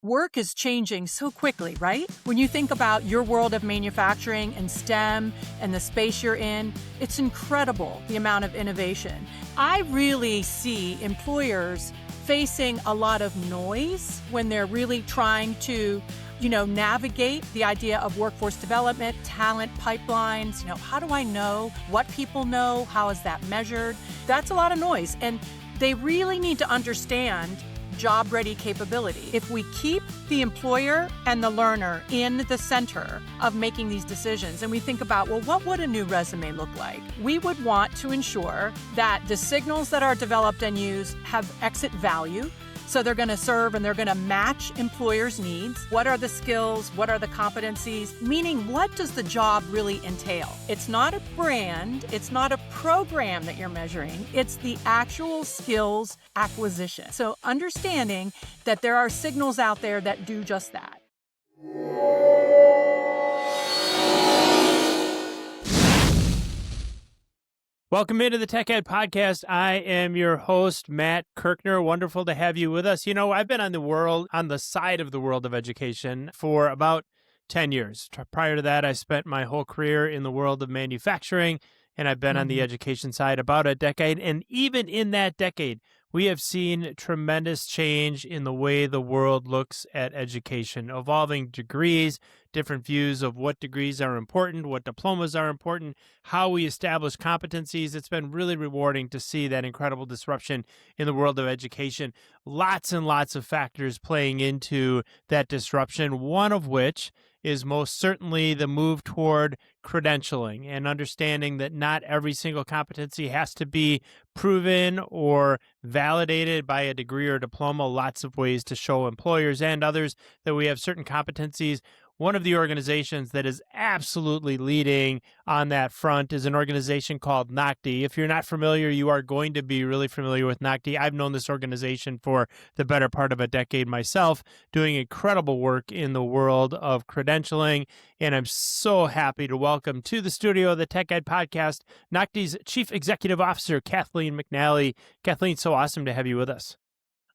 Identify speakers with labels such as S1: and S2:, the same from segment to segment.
S1: Work is changing so quickly, right? When you think about your world of manufacturing and STEM and the space you're in, it's incredible the amount of innovation. I really see employers facing a lot of noise when they're really trying to navigate the idea of workforce development, talent pipelines. How do I know what people know? How is that measured? That's a lot of noise. And they really need to understand job-ready capability. If we keep the employer and the learner in the center of making these decisions, and we think about, well, what would a new resume look like? We would want to ensure that the signals that are developed and used have exit value. So they're going to serve and they're going to match employers' needs. What are the skills? What are the competencies? Meaning, what does the job really entail? It's not a brand. It's not a program that you're measuring. It's the actual skills acquisition. So understanding that there are signals out there that do just that.
S2: Welcome into the Tech Ed Podcast. I am your host, Matt Kirkner. Wonderful to have you with us. I've been on the side of the world of education for about 10 years. Prior to that, I spent my whole career in the world of manufacturing, and I've been on the education side about a decade. And even in that decade, we have seen tremendous change in the way the world looks at education, evolving degrees, different views of what degrees are important, what diplomas are important, how we establish competencies. It's been really rewarding to see that incredible disruption in the world of education. Lots and lots of factors playing into that disruption, one of which is most certainly the move toward credentialing and understanding that not every single competency has to be proven or validated by a degree or diploma. Lots of ways to show employers and others that we have certain competencies. One of the organizations that is absolutely leading on that front is an organization called NOCTI. If you're not familiar, you are going to be really familiar with NOCTI. I've known this organization for the better part of a decade myself, doing incredible work in the world of credentialing. And I'm so happy to welcome to the studio of the Tech Ed Podcast, NOCTI's Chief Executive Officer, Kathleen McNally. Kathleen, so awesome to have you with us.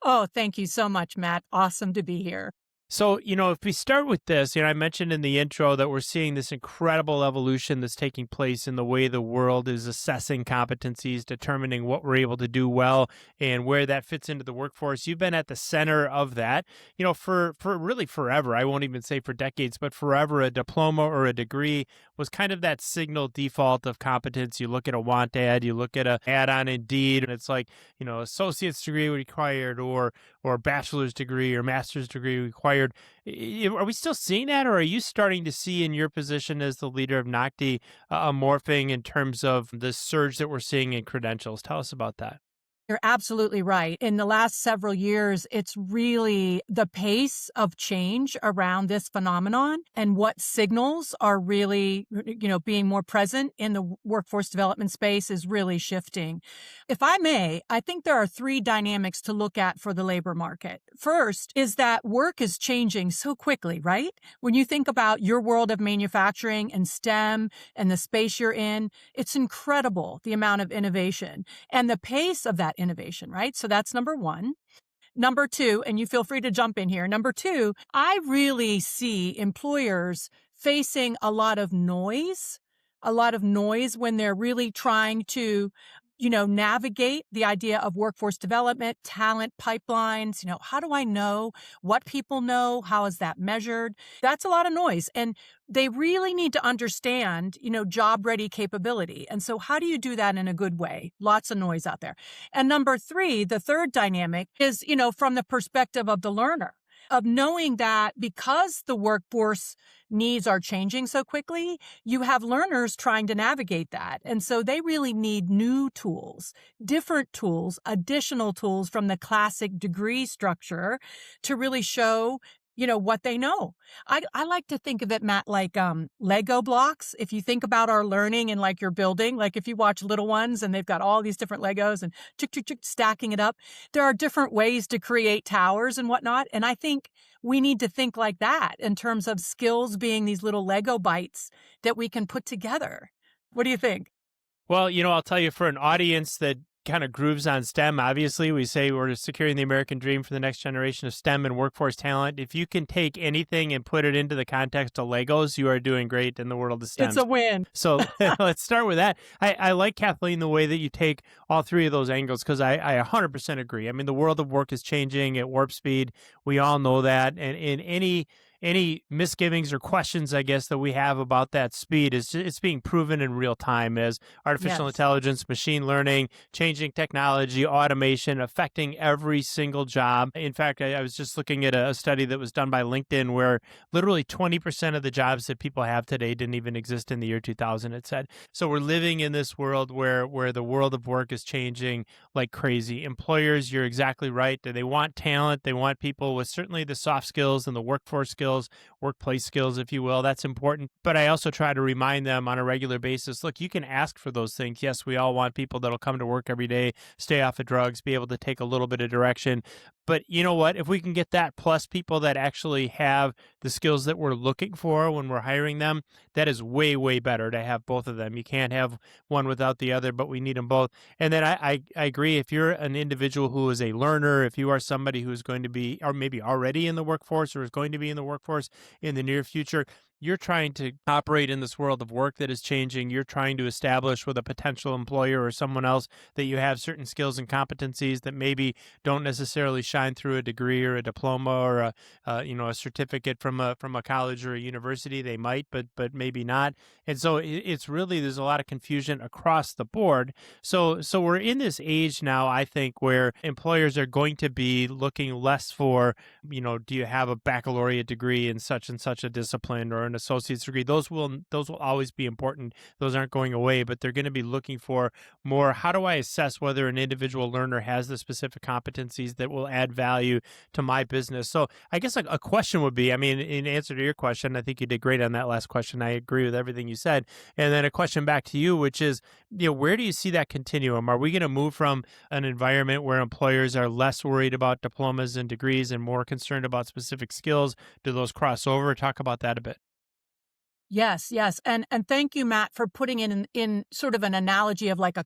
S1: Oh, thank you so much, Matt. Awesome to be here.
S2: So, if we start with this, I mentioned in the intro that we're seeing this incredible evolution that's taking place in the way the world is assessing competencies, determining what we're able to do well and where that fits into the workforce. You've been at the center of that, for really forever. I won't even say for decades, but forever. A diploma or a degree was kind of that signal default of competence. You look at a want ad, you look at an ad on Indeed, and it's like, associate's degree required or bachelor's degree or master's degree required. Are we still seeing that, or are you starting to see in your position as the leader of NOCTI a morphing in terms of the surge that we're seeing in credentials? Tell us about that.
S1: You're absolutely right. In the last several years, it's really the pace of change around this phenomenon and what signals are really, being more present in the workforce development space is really shifting. If I may, I think there are three dynamics to look at for the labor market. First is that work is changing so quickly, right? When you think about your world of manufacturing and STEM and the space you're in, it's incredible the amount of innovation and the pace of that innovation, right? So that's number one. Number two, and you feel free to jump in here. Number two, I really see employers facing a lot of noise when they're really trying to navigate the idea of workforce development, talent pipelines. How do I know what people know? How is that measured? That's a lot of noise. And they really need to understand, job-ready capability. And so how do you do that in a good way? Lots of noise out there. And number three, the third dynamic is, from the perspective of the learner, of knowing that because the workforce needs are changing so quickly, you have learners trying to navigate that. And so they really need new tools, different tools, additional tools from the classic degree structure to really show what they know. I like to think of it, Matt, like Lego blocks. If you think about our learning and like your building, like if you watch little ones and they've got all these different Legos and stacking it up, there are different ways to create towers and whatnot. And I think we need to think like that in terms of skills being these little Lego bites that we can put together. What do you think?
S2: Well, I'll tell you, for an audience that kind of grooves on STEM. Obviously, we say we're securing the American dream for the next generation of STEM and workforce talent. If you can take anything and put it into the context of Legos, you are doing great in the world of
S1: It's
S2: STEM.
S1: a win.
S2: So let's start with that. I like, Kathleen, the way that you take all three of those angles, because I 100% agree. I mean, the world of work is changing at warp speed. We all know that. And in any misgivings or questions, I guess, that we have about that speed, it's being proven in real time as artificial
S1: Yes.
S2: intelligence, machine learning, changing technology, automation, affecting every single job. In fact, I was just looking at a study that was done by LinkedIn where literally 20% of the jobs that people have today didn't even exist in the year 2000, it said. So we're living in this world where the world of work is changing like crazy. Employers, you're exactly right. They want talent. They want people with certainly the soft skills and the workforce skills, workplace skills, if you will. That's important. But I also try to remind them on a regular basis, look, you can ask for those things. Yes, we all want people that'll come to work every day, stay off of drugs, be able to take a little bit of direction. But you know what? If we can get that plus people that actually have the skills that we're looking for when we're hiring them, that is way, way better to have both of them. You can't have one without the other, but we need them both. And then I agree. If you're an individual who is a learner, if you are somebody who's going to be, or maybe already in the workforce or is going to be in the workforce in the near future, you're trying to operate in this world of work that is changing. You're trying to establish with a potential employer or someone else that you have certain skills and competencies that maybe don't necessarily shine through a degree or a diploma or a certificate from a college or a university. They might, but maybe not. And so it's really, there's a lot of confusion across the board. So we're in this age now, I think, where employers are going to be looking less for, do you have a baccalaureate degree in such and such a discipline or an associate's degree? Those will always be important. Those aren't going away, but they're going to be looking for more, how do I assess whether an individual learner has the specific competencies that will add value to my business? So I guess a question would be, I mean, in answer to your question, I think you did great on that last question. I agree with everything you said. And then a question back to you, which is, where do you see that continuum? Are we going to move from an environment where employers are less worried about diplomas and degrees and more concerned about specific skills? Do those cross over? Talk about that a bit.
S1: Yes, yes. And thank you, Matt, for putting in sort of an analogy of like a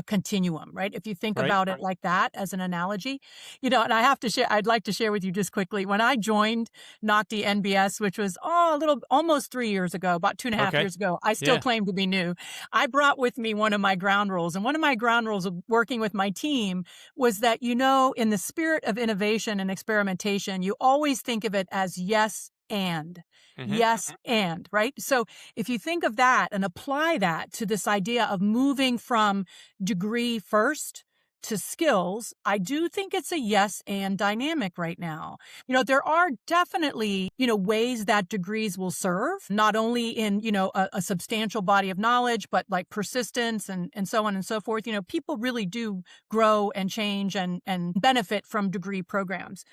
S1: continuum, right? If you think
S2: Right.
S1: about it like that as an analogy, and I have to share, I'd like to share with you just quickly. When I joined NOCTI NBS, which was almost 3 years ago, about 2.5
S2: Okay.
S1: years ago, I still
S2: Yeah.
S1: claim to be new. I brought with me one of my ground rules. And one of my ground rules of working with my team was that, in the spirit of innovation and experimentation, you always think of it as yes and.
S2: Mm-hmm.
S1: Yes, and, right? So if you think of that and apply that to this idea of moving from degree first to skills, I do think it's a yes and dynamic right now. There are definitely, ways that degrees will serve, not only in, a substantial body of knowledge, but like persistence and so on and so forth. People really do grow and change and benefit from degree programs.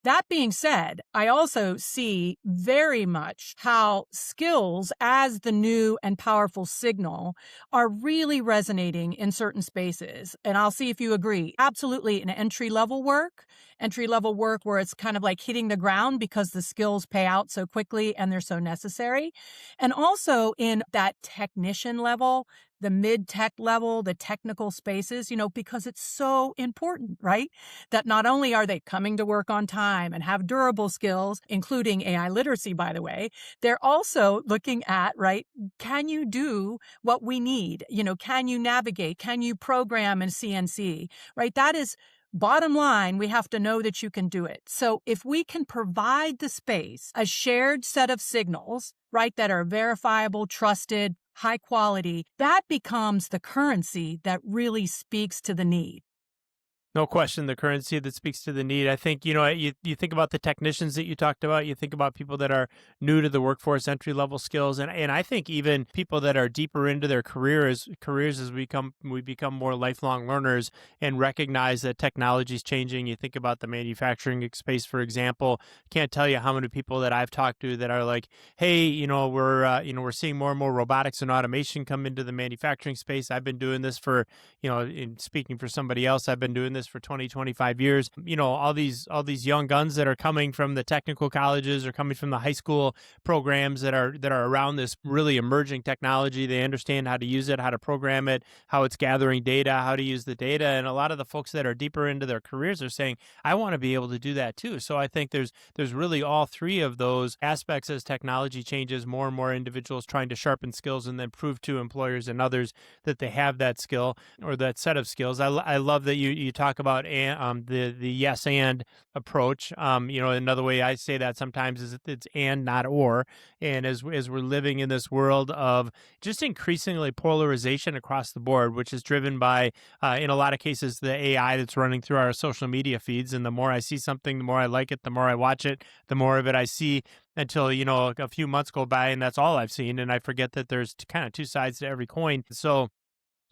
S1: That being said, I also see very much how skills as the new and powerful signal are really resonating in certain spaces. And I'll see if you agree. Absolutely in entry-level work where it's kind of like hitting the ground because the skills pay out so quickly and they're so necessary. And also in that technician level, the mid-tech level, the technical spaces, because it's so important, right? That not only are they coming to work on time and have durable skills, including AI literacy, by the way, they're also looking at, right, can you do what we need? Can you navigate? Can you program in CNC, right? That is bottom line. We have to know that you can do it. So if we can provide the space, a shared set of signals, right, that are verifiable, trusted, high quality, that becomes the currency that really speaks to the need.
S2: No question, the currency that speaks to the need. I think, you think about the technicians that you talked about, you think about people that are new to the workforce, entry-level skills, and I think even people that are deeper into their careers as we become more lifelong learners and recognize that technology is changing. You think about the manufacturing space, for example. Can't tell you how many people that I've talked to that are like, hey, we're seeing more and more robotics and automation come into the manufacturing space. I've been doing this for, in speaking for somebody else, I've been doing this this for 20, 25 years. All these young guns that are coming from the technical colleges or coming from the high school programs that are around this really emerging technology. They understand how to use it, how to program it, how it's gathering data, how to use the data. And a lot of the folks that are deeper into their careers are saying, I want to be able to do that too. So I think there's really all three of those aspects as technology changes, more and more individuals trying to sharpen skills and then prove to employers and others that they have that skill or that set of skills. I love that you talk about the yes and approach. Another way I say that sometimes is it's and not or. And as we're living in this world of just increasingly polarization across the board, which is driven by, in a lot of cases, the AI that's running through our social media feeds. And the more I see something, the more I like it, the more I watch it, the more of it I see until, a few months go by and that's all I've seen. And I forget that there's kind of two sides to every coin. So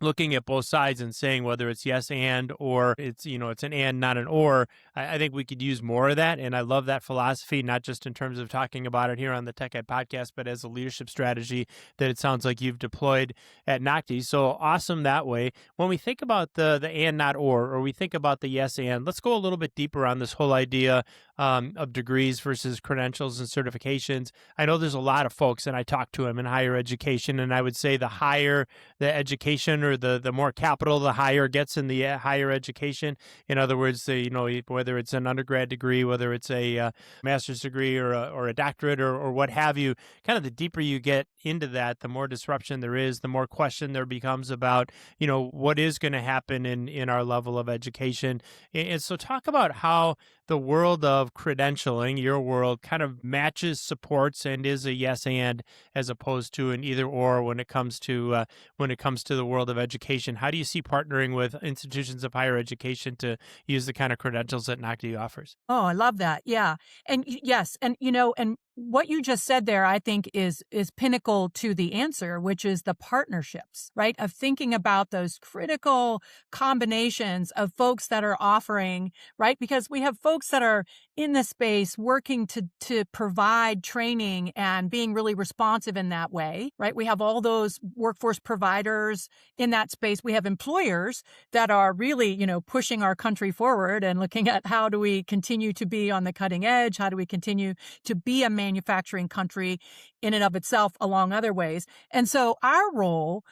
S2: looking at both sides and saying whether it's yes and or it's it's an and not an or, I think we could use more of that. And I love that philosophy, not just in terms of talking about it here on the Tech Ed podcast, but as a leadership strategy that it sounds like you've deployed at NOCTI. So awesome that way. When we think about the and not or we think about the yes and, let's go a little bit deeper on this whole idea of degrees versus credentials and certifications. I know there's a lot of folks, and I talk to them in higher education, and I would say the higher the education or the more capital the higher gets in the higher education. In other words, whether it's an undergrad degree, whether it's a master's degree or a doctorate or what have you, kind of the deeper you get into that, the more disruption there is, the more question there becomes about, what is going to happen in our level of education. And so talk about how the world of credentialing, your world, kind of matches, supports, and is a yes and as opposed to an either or when it comes to the world of education. How do you see partnering with institutions of higher education to use the kind of credentials that NOCTI offers?
S1: Oh, I love that. Yeah. And yes, and and what you just said there, I think is pinnacle to the answer, which is the partnerships, right? Of thinking about those critical combinations of folks that are offering, right? Because we have folks that are in the space working to provide training and being really responsive in that way, right? We have all those workforce providers in that space. We have employers that are really, pushing our country forward and looking at how do we continue to be on the cutting edge? How do we continue to be a manufacturing country in and of itself along other ways? And so our role,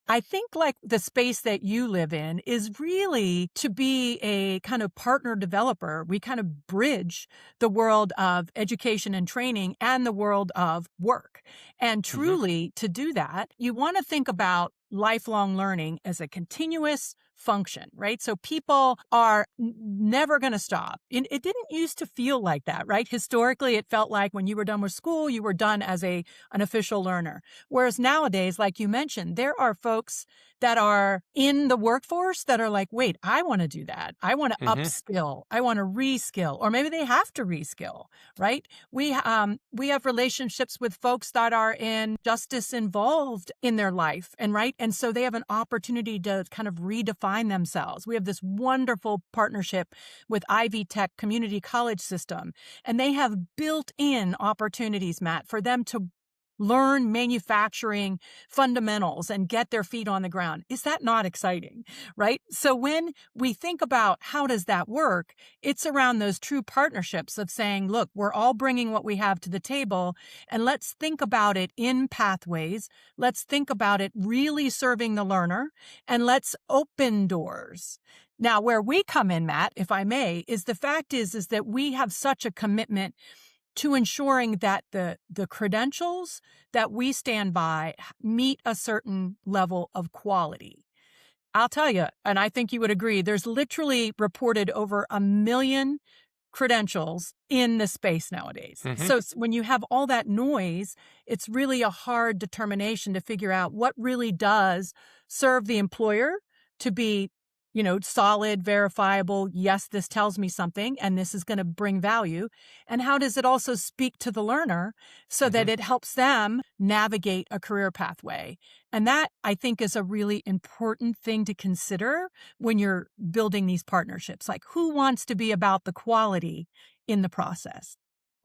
S1: I think, like the space that you live in, is really to be a kind of partner developer. We kind of bridge the world of education and training and the world of work. And truly, to do that, you want to think about lifelong learning as a continuous function, right? So people are never going to stop. It didn't used to feel like that, right? Historically, it felt like when you were done with school, you were done as an official learner. Whereas nowadays, like you mentioned, there are folks that are in the workforce that are like, wait, I want to do that. I want to upskill. I want to reskill, or maybe they have to reskill, right? We have relationships with folks that are in justice involved in their life, and so they have an opportunity to kind of redefine themselves. We have this wonderful partnership with Ivy Tech Community College System, and they have built-in opportunities, Matt, for them to learn manufacturing fundamentals and get their feet on the ground. Is that not exciting, right? So when we think about how does that work, it's around those true partnerships of saying, look, we're all bringing what we have to the table, and let's think about it in pathways. Let's think about it really serving the learner, and let's open doors. Now, where we come in, Matt, if I may, is the fact is that we have such a commitment to ensuring that the credentials that we stand by meet a certain level of quality. I'll tell you, and I think you would agree, there's literally reported over 1 million credentials in the space nowadays. So when you have all that noise, it's really a hard determination to figure out what really does serve the employer to be solid, verifiable. Yes, this tells me something and this is going to bring value. And how does it also speak to the learner so that it helps them navigate a career pathway? And that, I think, is a really important thing to consider when you're building these partnerships. Like, who wants to be about the quality in the process?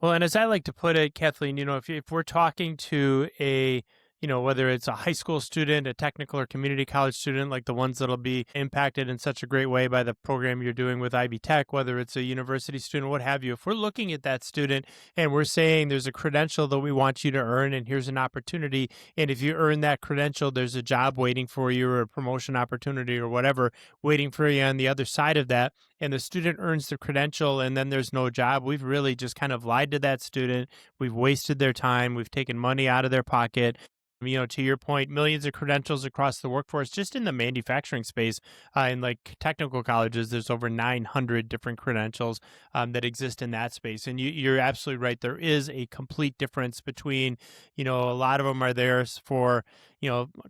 S2: Well, and as I like to put it, Kathleen, if we're talking to a whether it's a high school student, a technical or community college student, like the ones that'll be impacted in such a great way by the program you're doing with IB Tech, whether it's a university student, what have you, if we're looking at that student and we're saying there's a credential that we want you to earn and here's an opportunity, and if you earn that credential, there's a job waiting for you or a promotion opportunity or whatever waiting for you on the other side of that, and the student earns the credential and then there's no job, we've really just kind of lied to that student. We've wasted their time. We've taken money out of their pocket. To your point, millions of credentials across the workforce, just in the manufacturing space. In like technical colleges, there's over 900 different credentials that exist in that space. And you're absolutely right. There is a complete difference between, a lot of them are there for,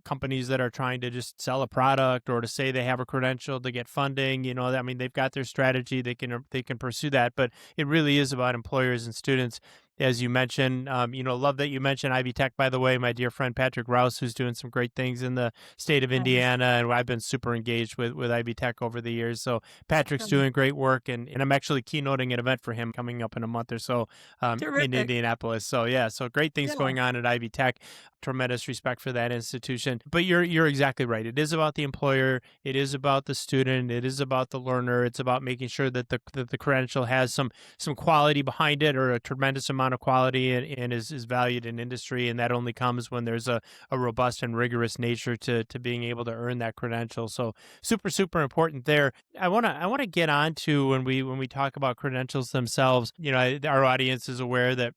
S2: companies that are trying to just sell a product or to say they have a credential to get funding. They've got their strategy. They can pursue that, but it really is about employers and students. As you mentioned, love that you mentioned Ivy Tech, by the way, my dear friend Patrick Rouse, who's doing some great things in the state of
S1: Nice.
S2: Indiana. And I've been super engaged with Ivy Tech over the years. So Patrick's
S1: Nice.
S2: doing great work. And I'm actually keynoting an event for him coming up in a month or so in
S1: Terrific.
S2: Indianapolis. So, yeah, so great things
S1: Yeah.
S2: going on at Ivy Tech. Tremendous respect for that institution. But you're exactly right. It is about the employer. It is about the student. It is about the learner. It's about making sure that the credential has some quality behind it, or a tremendous amount of quality, and is valued in industry. And that only comes when there's a robust and rigorous nature to being able to earn that credential. So super, super important there. I want to get on to when we talk about credentials themselves. Our audience is aware that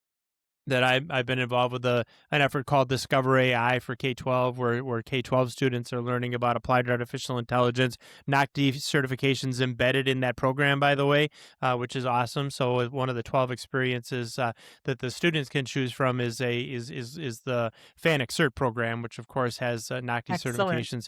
S2: I've been involved with an effort called Discover AI for K-12, where K-12 students are learning about applied artificial intelligence. NOCTI certifications embedded in that program, by the way, which is awesome. So one of the 12 experiences that the students can choose from is the FANUC Cert program, which of course has NOCTI
S1: Excellent.
S2: certifications,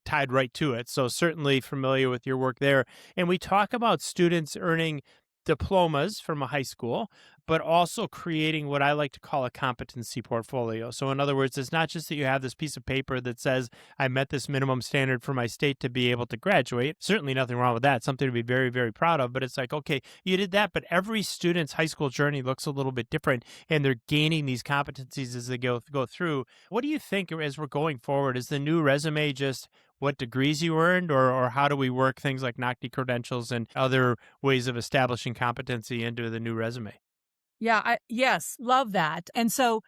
S2: tied right to it. So certainly familiar with your work there. And we talk about students earning diplomas from a high school, but also creating what I like to call a competency portfolio. So in other words, it's not just that you have this piece of paper that says, I met this minimum standard for my state to be able to graduate. Certainly nothing wrong with that, something to be very, very proud of. But it's like, okay, you did that, but every student's high school journey looks a little bit different, and they're gaining these competencies as they go through. What do you think as we're going forward? Is the new resume just what degrees you earned, or how do we work things like NOCTI credentials and other ways of establishing competency into the new resume?
S1: Yeah, yes, love that. And so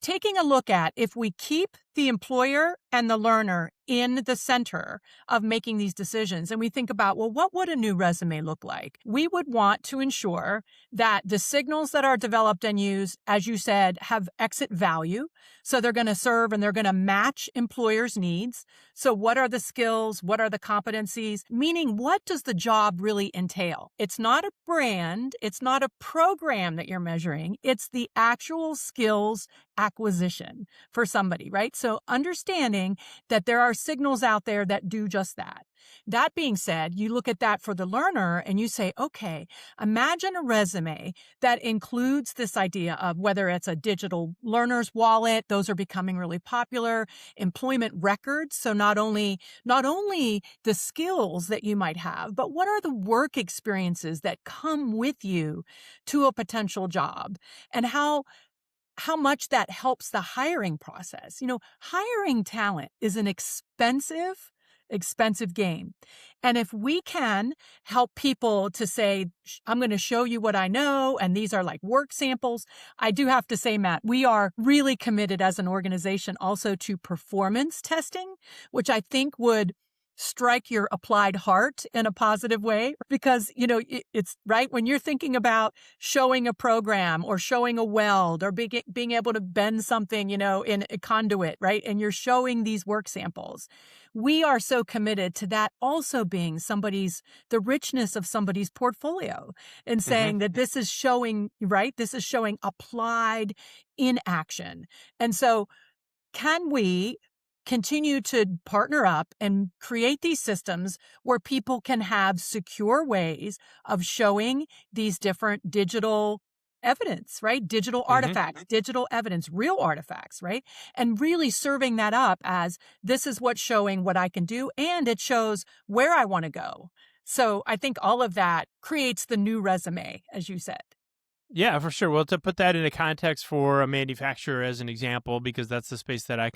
S1: taking a look at if we keep the employer and the learner in the center of making these decisions, and we think about, well, what would a new resume look like? We would want to ensure that the signals that are developed and used, as you said, have exit value. So they're going to serve and they're going to match employers' needs. So what are the skills? What are the competencies? Meaning, what does the job really entail? It's not a brand. It's not a program that you're measuring. It's the actual skills acquisition for somebody, right? So understanding that there are signals out there that do just that. That being said, you look at that for the learner and you say, okay, imagine a resume that includes this idea of whether it's a digital learner's wallet, those are becoming really popular, employment records. So not only the skills that you might have, but what are the work experiences that come with you to a potential job, and how much that helps the hiring process. Hiring talent is an expensive game. And if we can help people to say, I'm going to show you what I know, and these are like work samples. I do have to say, Matt, we are really committed as an organization also to performance testing, which I think would strike your applied heart in a positive way, because, it's right when you're thinking about showing a program or showing a weld or being able to bend something, in a conduit, right? And you're showing these work samples. We are so committed to that also being the richness of somebody's portfolio, and
S2: Hmm.
S1: saying that this is showing, right? This is showing applied in action. And so can we continue to partner up and create these systems where people can have secure ways of showing these different digital evidence, right? Digital
S2: Hmm.
S1: artifacts, digital evidence, real artifacts, right? And really serving that up as this is what's showing what I can do, and it shows where I want to go. So I think all of that creates the new resume, as you said.
S2: Yeah, for sure. Well, to put that into context for a manufacturer as an example, because that's the space that I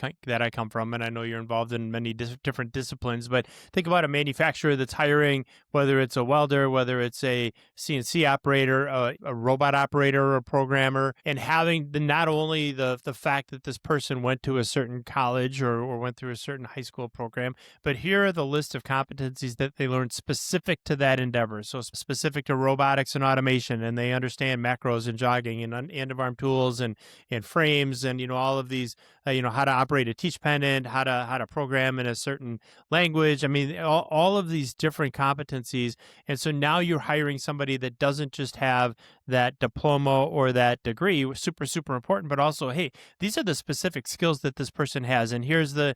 S2: come from, and I know you're involved in many different disciplines. But think about a manufacturer that's hiring, whether it's a welder, whether it's a CNC operator, a robot operator, or a programmer, and having not only the fact that this person went to a certain college or went through a certain high school program, but here are the list of competencies that they learned specific to that endeavor. So specific to robotics and automation, and they understand macros and jogging and end of arm tools and frames and all of these how to operate a teach pendant, how to program in a certain language. I mean, all of these different competencies. And so now you're hiring somebody that doesn't just have that diploma or that degree, super important, but also, hey, these are the specific skills that this person has, and here's the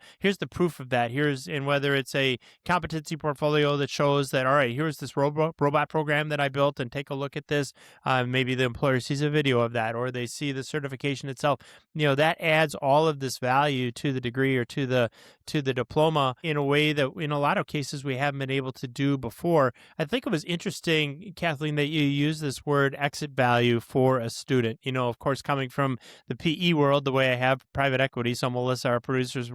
S2: proof of that. And whether it's a competency portfolio that shows that, all right, here's this robot program that I built, and take a look at this. Maybe the employer sees a video of that, or they see the certification itself. That adds all of this value to the degree or to the diploma in a way that in a lot of cases we haven't been able to do before. I think it was interesting, Kathleen, that you use this word exit value for a student. Of course, coming from the PE world, the way I have private equity, so Melissa, our producer's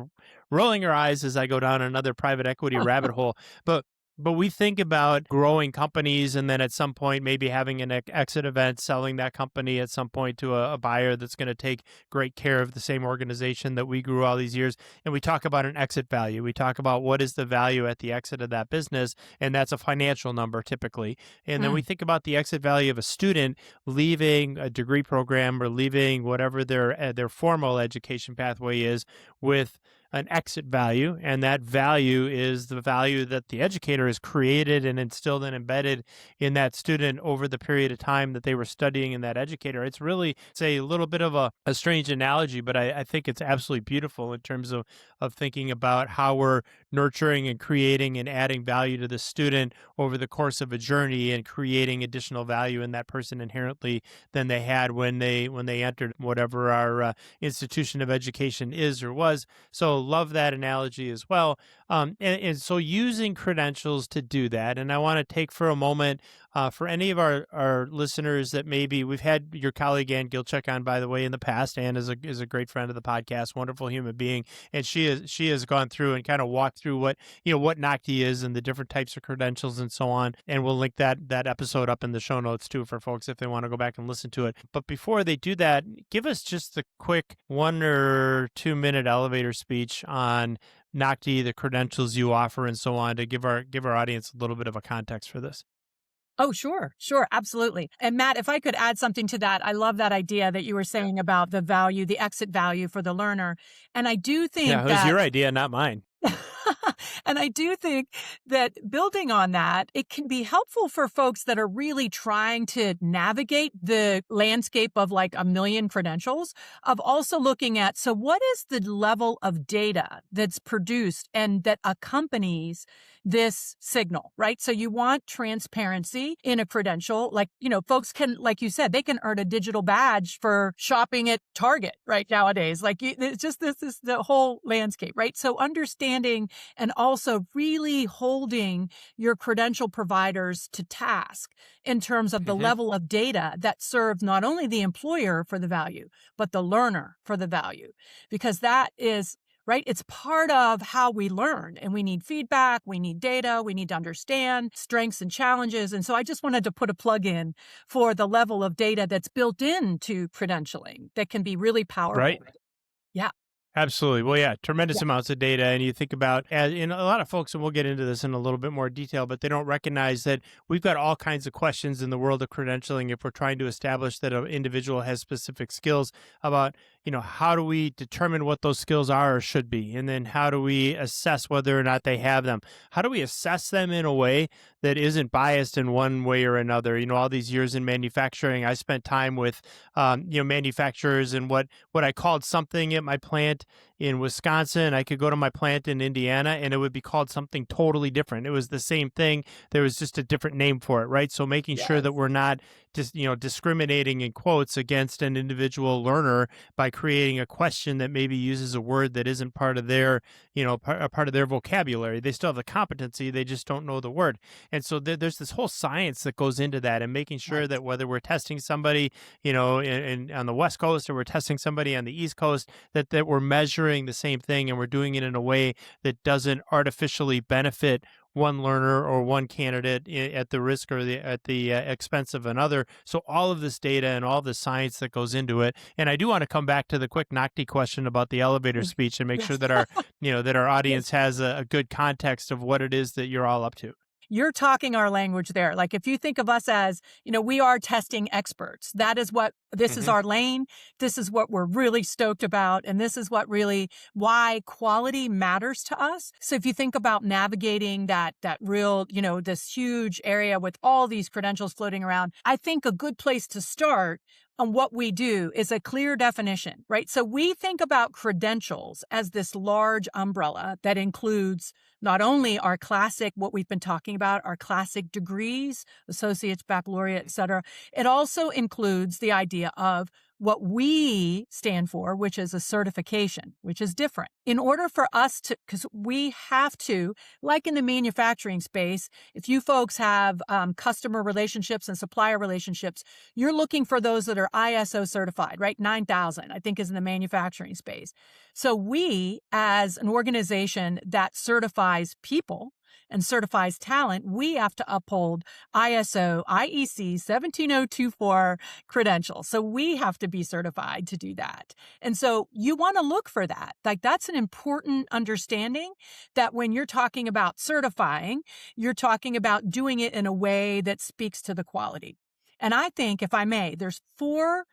S2: rolling her eyes as I go down another private equity rabbit hole. But we think about growing companies and then at some point maybe having an exit event, selling that company at some point to a buyer that's going to take great care of the same organization that we grew all these years. And we talk about an exit value. We talk about what is the value at the exit of that business, and that's a financial number typically. And then we think about the exit value of a student leaving a degree program or leaving whatever their formal education pathway is with an exit value, and that value is the value that the educator has created and instilled and embedded in that student over the period of time that they were studying in that educator. It's a little bit of a strange analogy, but I think it's absolutely beautiful in terms of thinking about how we're nurturing and creating and adding value to the student over the course of a journey and creating additional value in that person inherently than they had when they entered whatever our institution of education is or was. So love that analogy as well. And so using credentials to do that. And I want to take for a moment for any of our listeners that maybe we've had your colleague Ann Gilchuk on, by the way, in the past. Ann is a great friend of the podcast, wonderful human being. And she has gone through and kind of walked through what NOCTI is and the different types of credentials and so on. And we'll link that episode up in the show notes too for folks if they want to go back and listen to it. But before they do that, give us just the quick 1 or 2 minute elevator speech on NOCTI, the credentials you offer, and so on, to give our audience a little bit of a context for this.
S1: Oh, sure, absolutely. And Matt, if I could add something to that, I love that idea that you were saying about the value, the exit value for the learner. And I do think
S2: it was your idea, not mine.
S1: And I do think that building on that, it can be helpful for folks that are really trying to navigate the landscape of like a million credentials, of also looking at, so what is the level of data that's produced and that accompanies this signal, right? So you want transparency in a credential. Like, folks can, like you said, they can earn a digital badge for shopping at Target right nowadays. Like it's just, this is the whole landscape, right? So understanding and also really holding your credential providers to task in terms of the level of data that serves not only the employer for the value, but the learner for the value, because that is right? It's part of how we learn, and we need feedback, we need data, we need to understand strengths and challenges. And so I just wanted to put a plug in for the level of data that's built into credentialing that can be really powerful.
S2: Right.
S1: Yeah.
S2: Absolutely. Well, yeah, tremendous amounts of data. And you think about, in a lot of folks, and we'll get into this in a little bit more detail, but they don't recognize that we've got all kinds of questions in the world of credentialing if we're trying to establish that an individual has specific skills about, how do we determine what those skills are or should be? And then how do we assess whether or not they have them? How do we assess them in a way that isn't biased in one way or another? All these years in manufacturing, I spent time with, manufacturers, and what I called something at my plant in Wisconsin, I could go to my plant in Indiana and it would be called something totally different. It was the same thing. There was just a different name for it, right? So making sure that we're not discriminating in quotes against an individual learner by creating a question that maybe uses a word that isn't part of their, a part of their vocabulary. They still have the competency, they just don't know the word. And so there's this whole science that goes into that, and making sure
S1: Right.
S2: that whether we're testing somebody, on the West Coast, or we're testing somebody on the East Coast, that we're measuring the same thing, and we're doing it in a way that doesn't artificially benefit one learner or one candidate at the risk or at the expense of another. So all of this data and all the science that goes into it. And I do want to come back to the quick NOCTI question about the elevator
S1: Mm.
S2: speech, and make sure
S1: Yes.
S2: that our
S1: Yes.
S2: audience has a good context of what it is that you're all up to.
S1: You're talking our language there. Like if you think of us as, we are testing experts. That is what this is
S2: Hmm.
S1: our lane. This is what we're really stoked about. And this is what really why quality matters to us. So if you think about navigating that real, this huge area with all these credentials floating around, I think a good place to start on what we do is a clear definition, right? So we think about credentials as this large umbrella that includes not only our classic, what we've been talking about, our classic degrees, associates, baccalaureate, et cetera. It also includes the idea of what we stand for, which is a certification, which is different. In order for us to, because we have to, like in the manufacturing space, if you folks have customer relationships and supplier relationships, you're looking for those that are ISO certified, right? 9,000, I think, is in the manufacturing space. So we, as an organization that certifies people and certifies talent, we have to uphold ISO IEC 17024 credentials. So we have to be certified to do that. And so you want to look for that. Like that's an important understanding, that when you're talking about certifying, you're talking about doing it in a way that speaks to the quality. And I think, if I may, there's four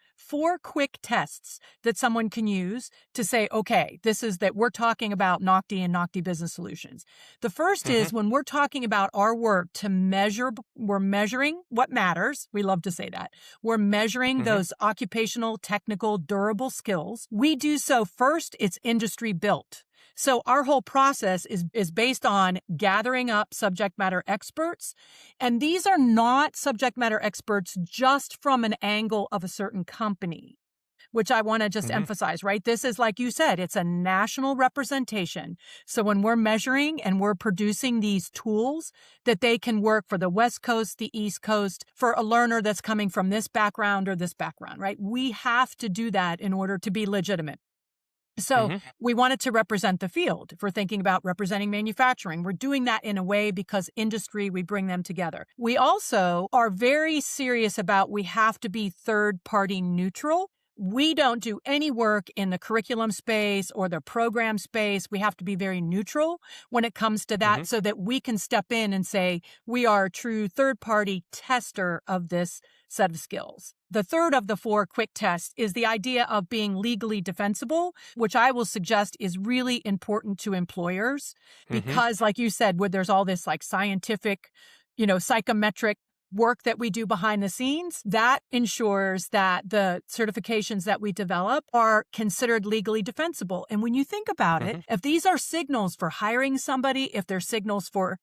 S1: quick tests that someone can use to say, okay, this is that we're talking about NOCTI and NOCTI business solutions. The first
S2: Hmm.
S1: is when we're talking about our work to measure, we're measuring what matters. We love to say that. We're measuring
S2: Hmm.
S1: those occupational, technical, durable skills. We do so first, it's industry built. So our whole process is based on gathering up subject matter experts. And these are not subject matter experts just from an angle of a certain company, which I want to just
S2: Hmm.
S1: emphasize, right? This is, like you said, it's a national representation. So when we're measuring and we're producing these tools, that they can work for the West Coast, the East Coast, for a learner that's coming from this background or this background, right? We have to do that in order to be legitimate. So
S2: Hmm.
S1: we wanted to represent the field. If we're thinking about representing manufacturing, we're doing that in a way because industry, we bring them together. We also are very serious about we have to be third-party neutral. We don't do any work in the curriculum space or the program space. We have to be very neutral when it comes to
S2: Hmm.
S1: that, so that we can step in and say, we are a true third-party tester of this set of skills. The third of the four quick tests is the idea of being legally defensible, which I will suggest is really important to employers
S2: Hmm.
S1: because, like you said, where there's all this like scientific, psychometric work that we do behind the scenes, that ensures that the certifications that we develop are considered legally defensible. And when you think about it,
S2: Hmm.
S1: if these are signals for hiring somebody, if they're signals for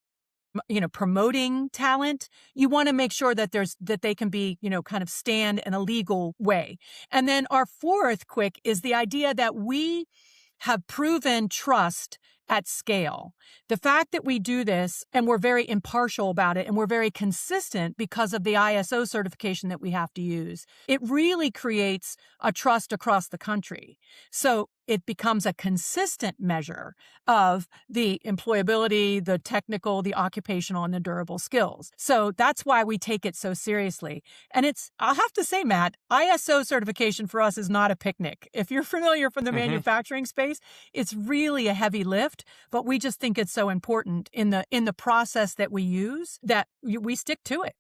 S1: promoting talent, you want to make sure that that they can be, kind of stand in a legal way. And then our fourth quick is the idea that we have proven trust at scale. The fact that we do this and we're very impartial about it and we're very consistent because of the ISO certification that we have to use, it really creates a trust across the country. So it becomes a consistent measure of the employability, the technical, the occupational, and the durable skills. So that's why we take it so seriously. And I'll have to say, Matt, ISO certification for us is not a picnic. If you're familiar from the
S2: Hmm.
S1: manufacturing space, it's really a heavy lift, but we just think it's so important in the process that we use that we stick to it.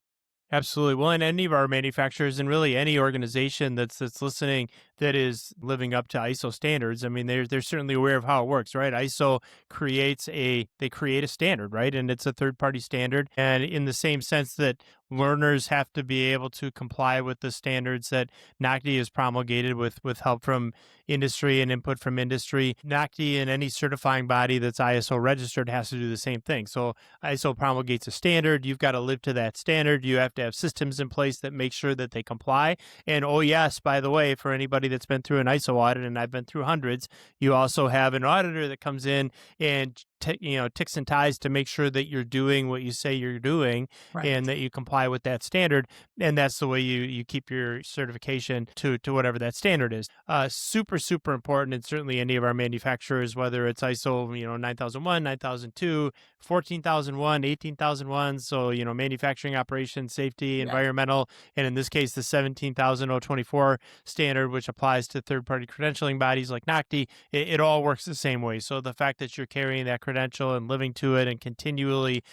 S2: Absolutely. Well, and any of our manufacturers, and really any organization that's listening that is living up to ISO standards, I mean, they're certainly aware of how it works, right? ISO create a standard, right? And it's a third party standard. And in the same sense that learners have to be able to comply with the standards that NOCTI is promulgated with help from industry and input from industry. NOCTI and any certifying body that's ISO registered has to do the same thing. So ISO promulgates a standard. You've got to live to that standard. You have to have systems in place that make sure that they comply. And oh yes, by the way, for anybody that's been through an ISO audit, and I've been through hundreds, you also have an auditor that comes in and ticks and ties to make sure that you're doing what you say you're doing
S1: Right.
S2: and that you comply with that standard. And that's the way you keep your certification to whatever that standard is. Super, super important. And certainly any of our manufacturers, whether it's ISO, 9001, 9002, 14001, 18001. So, manufacturing operations, safety,
S1: Yeah.
S2: environmental, and in this case, the 17024 standard, which applies to third-party credentialing bodies like NOCTI, it all works the same way. So the fact that you're carrying that credential and living to it and continually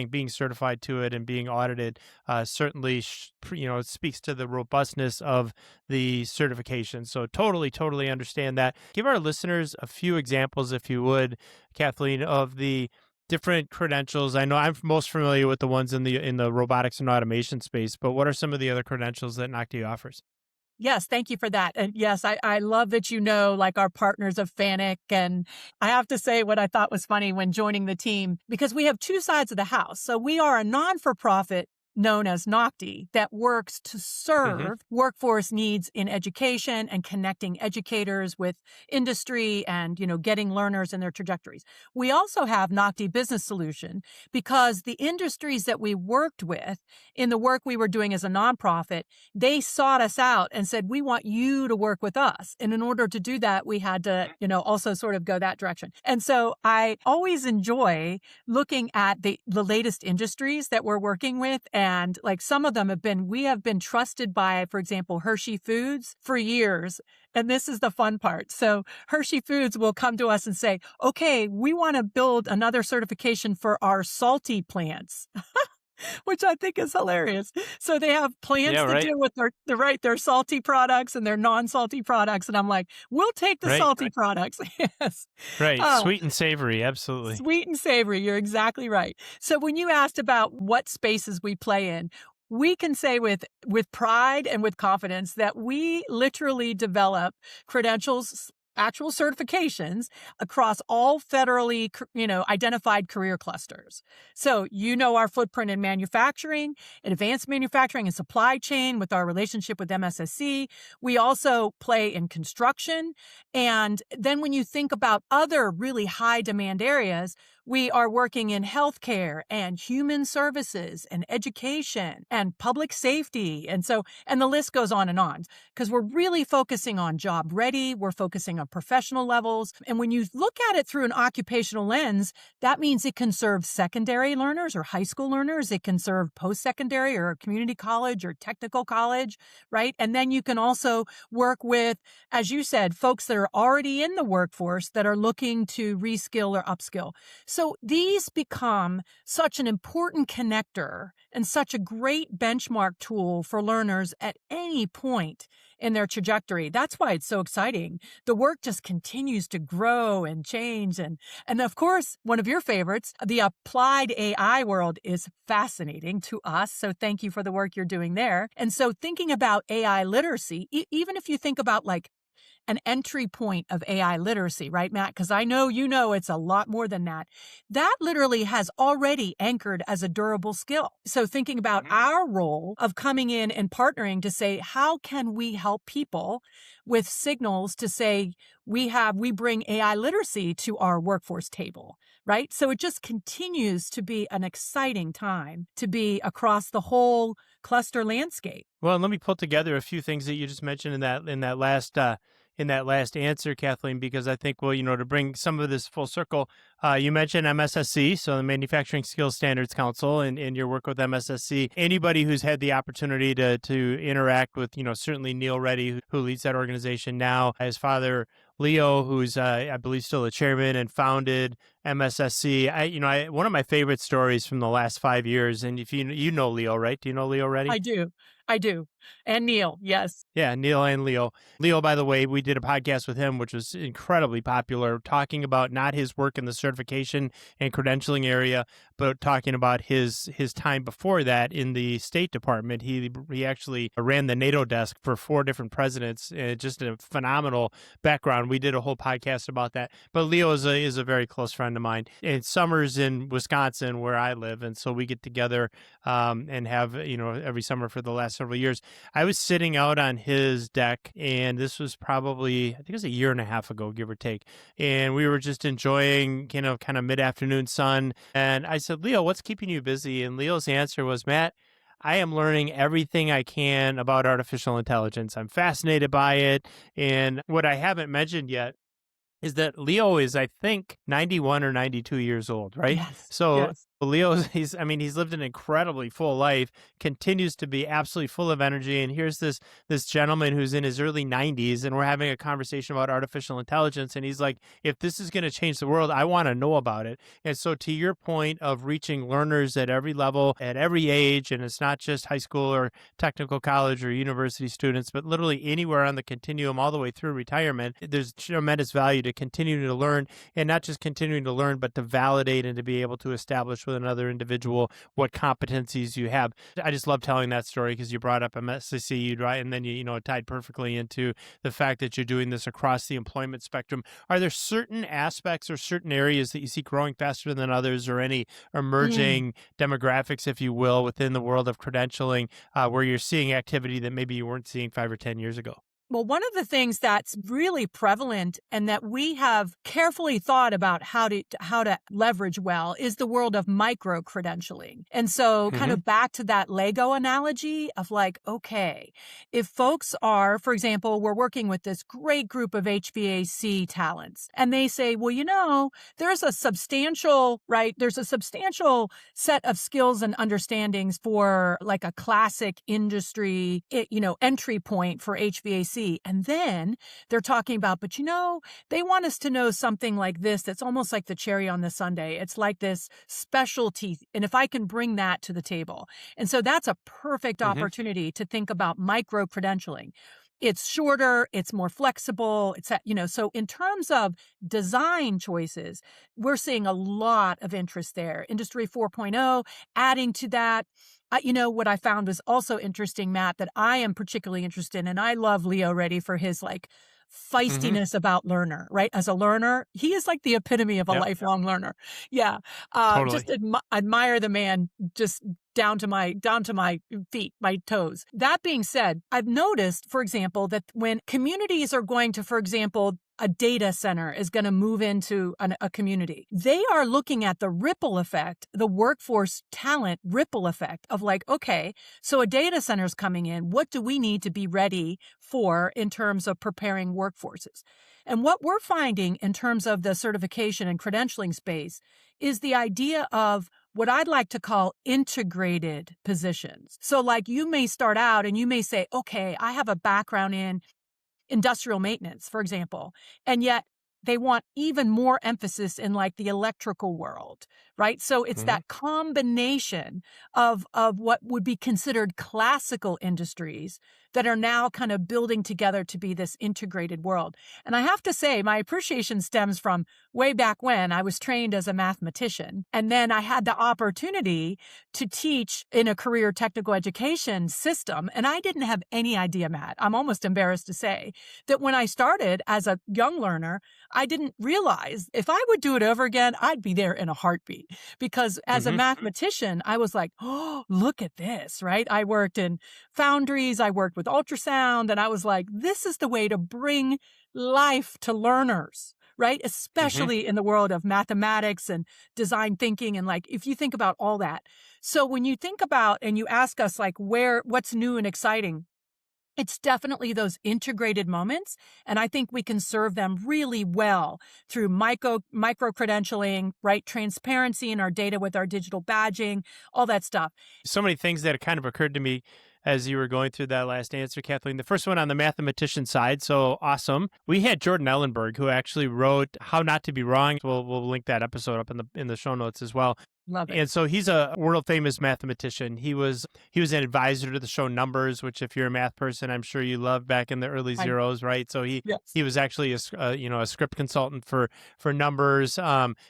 S2: being certified to it and being audited certainly, it speaks to the robustness of the certification. So totally understand that. Give our listeners a few examples, if you would, Kathleen, of the different credentials. I know I'm most familiar with the ones in the robotics and automation space, but what are some of the other credentials that NOCTI offers?
S1: Yes, thank you for that. And yes, I love that like our partners of FANUC. And I have to say what I thought was funny when joining the team, because we have two sides of the house. So we are a non-for-profit known as NOCTI that works to
S2: Hmm.
S1: serve workforce needs in education and connecting educators with industry and, getting learners in their trajectories. We also have NOCTI Business Solution because the industries that we worked with in the work we were doing as a nonprofit, they sought us out and said, we want you to work with us. And in order to do that, we had to, also sort of go that direction. And so I always enjoy looking at the latest industries that we're working with. And like some of them we have been trusted by, for example, Hershey Foods for years. And this is the fun part. So Hershey Foods will come to us and say, okay, we want to build another certification for our salty plants. Which I think is hilarious. So they have
S2: Yeah,
S1: plants that
S2: right.
S1: deal with their salty products and their non-salty products. And I'm like, we'll take the
S2: Right.
S1: salty products. Yes.
S2: Right.
S1: Uh,
S2: Sweet and savory. Absolutely.
S1: Sweet and savory. You're exactly right. So when you asked about what spaces we play in, we can say with pride and with confidence that we literally develop credentials, actual certifications across all federally, identified career clusters. So, our footprint in manufacturing, in advanced manufacturing and supply chain with our relationship with MSSC. We also play in construction. And then when you think about other really high demand areas, we are working in healthcare and human services and education and public safety. And the list goes on because we're really focusing on job ready. We're focusing on professional levels. And when you look at it through an occupational lens, that means it can serve secondary learners or high school learners. It can serve post-secondary or community college or technical college, right? And then you can also work with, as you said, folks that are already in the workforce that are looking to reskill or upskill. So these become such an important connector and such a great benchmark tool for learners at any point in their trajectory. That's why it's so exciting. The work just continues to grow and change. And of course, one of your favorites, the applied AI world, is fascinating to us. So thank you for the work you're doing there. And so thinking about AI literacy, even if you think about like an entry point of AI literacy, right, Matt? Because I know it's a lot more than that. That literally has already anchored as a durable skill. So thinking about our role of coming in and partnering to say, how can we help people with signals to say we bring AI literacy to our workforce table, right? So it just continues to be an exciting time to be across the whole cluster landscape.
S2: Well, let me pull together a few things that you just mentioned in that last answer, Kathleen, because I think, well, to bring some of this full circle, you mentioned MSSC, so the Manufacturing Skills Standards Council, and your work with MSSC. Anybody who's had the opportunity to interact with, certainly Neil Reddy, who leads that organization now, his father, Leo, who's, I believe, still the chairman and founded MSSC. One of my favorite stories from the last 5 years, and if you know Leo, right? Do you know Leo Reddy?
S1: I do. And Neil, yes.
S2: Yeah, Neil and Leo. Leo, by the way, we did a podcast with him, which was incredibly popular, talking about not his work in the certification and credentialing area, but talking about his time before that in the State Department. He actually ran the NATO desk for 4 different presidents. Just a phenomenal background. We did a whole podcast about that. But Leo is a very close friend of mine. And summers in Wisconsin, where I live, and so we get together and have every summer for the last several years. I was sitting out on his deck, and this was probably, I think it was a year and a half ago, give or take. And we were just enjoying, kind of mid-afternoon sun. And I said, Leo, what's keeping you busy? And Leo's answer was, Matt, I am learning everything I can about artificial intelligence. I'm fascinated by it. And what I haven't mentioned yet is that Leo is, I think, 91 or 92 years old, right?
S1: Yes.
S2: So
S1: Yes.
S2: Leo, he's lived an incredibly full life, continues to be absolutely full of energy. And here's this gentleman who's in his early 90s, and we're having a conversation about artificial intelligence. And he's like, if this is going to change the world, I want to know about it. And so to your point of reaching learners at every level, at every age, and it's not just high school or technical college or university students, but literally anywhere on the continuum all the way through retirement, there's tremendous value to continuing to learn, and not just continuing to learn, but to validate and to be able to establish with another individual what competencies you have. I just love telling that story because you brought up MSCC, right? And then it tied perfectly into the fact that you're doing this across the employment spectrum. Are there certain aspects or certain areas that you see growing faster than others, or any emerging demographics, if you will, within the world of credentialing, where you're seeing activity that maybe you weren't seeing 5 or 10 years ago?
S1: Well, one of the things that's really prevalent and that we have carefully thought about how to leverage well is the world of micro credentialing. And so kind of back to that Lego analogy of like, okay, if folks are, for example, we're working with this great group of HVAC talents, and they say, well, there's a substantial set of skills and understandings for like a classic industry, entry point for HVAC. And then they're talking about, but they want us to know something like this that's almost like the cherry on the sundae. It's like this specialty. And if I can bring that to the table. And so that's a perfect opportunity to think about micro credentialing. It's shorter, it's more flexible, so in terms of design choices, we're seeing a lot of interest there. Industry 4.0, adding to that. What I found was also interesting, Matt, that I am particularly interested in, and I love Leo Reddy for his feistiness about learner, right? As a learner, he is like the epitome of a lifelong learner. Yeah.
S2: Totally.
S1: Just admire the man just down to my feet, my toes. That being said, I've noticed, for example, that when communities are going to, for example, a data center is going to move into a community, they are looking at the ripple effect, the workforce talent ripple effect of like, okay, so a data center is coming in. What do we need to be ready for in terms of preparing workforces? And what we're finding in terms of the certification and credentialing space is the idea of what I'd like to call integrated positions. So like you may start out and you may say, okay, I have a background in industrial maintenance, for example, and yet they want even more emphasis in like the electrical world, right? So it's that combination of what would be considered classical industries that are now kind of building together to be this integrated world. And I have to say, my appreciation stems from way back when I was trained as a mathematician. And then I had the opportunity to teach in a career technical education system. And I didn't have any idea, Matt, I'm almost embarrassed to say, that when I started as a young learner, I didn't realize if I would do it over again, I'd be there in a heartbeat. Because as a mathematician, I was like, oh, look at this, right? I worked in foundries, I worked with ultrasound, and I was like, this is the way to bring life to learners, right? Especially in the world of mathematics and design thinking. And like, if you think about all that. So when you think about and you ask us like what's new and exciting, it's definitely those integrated moments. And I think we can serve them really well through micro credentialing, right? Transparency in our data with our digital badging, all that stuff.
S2: So many things that kind of occurred to me as you were going through that last answer, Kathleen. The first one on the mathematician side, so awesome. We had Jordan Ellenberg, who actually wrote How Not to Be Wrong. We'll link that episode up in the show notes as well.
S1: Love it.
S2: And so he's a world famous mathematician. He was an advisor to the show Numbers, which if you're a math person, I'm sure you loved back in the early
S1: I
S2: zeros, right? So
S1: Yes.
S2: he was actually a script consultant for Numbers.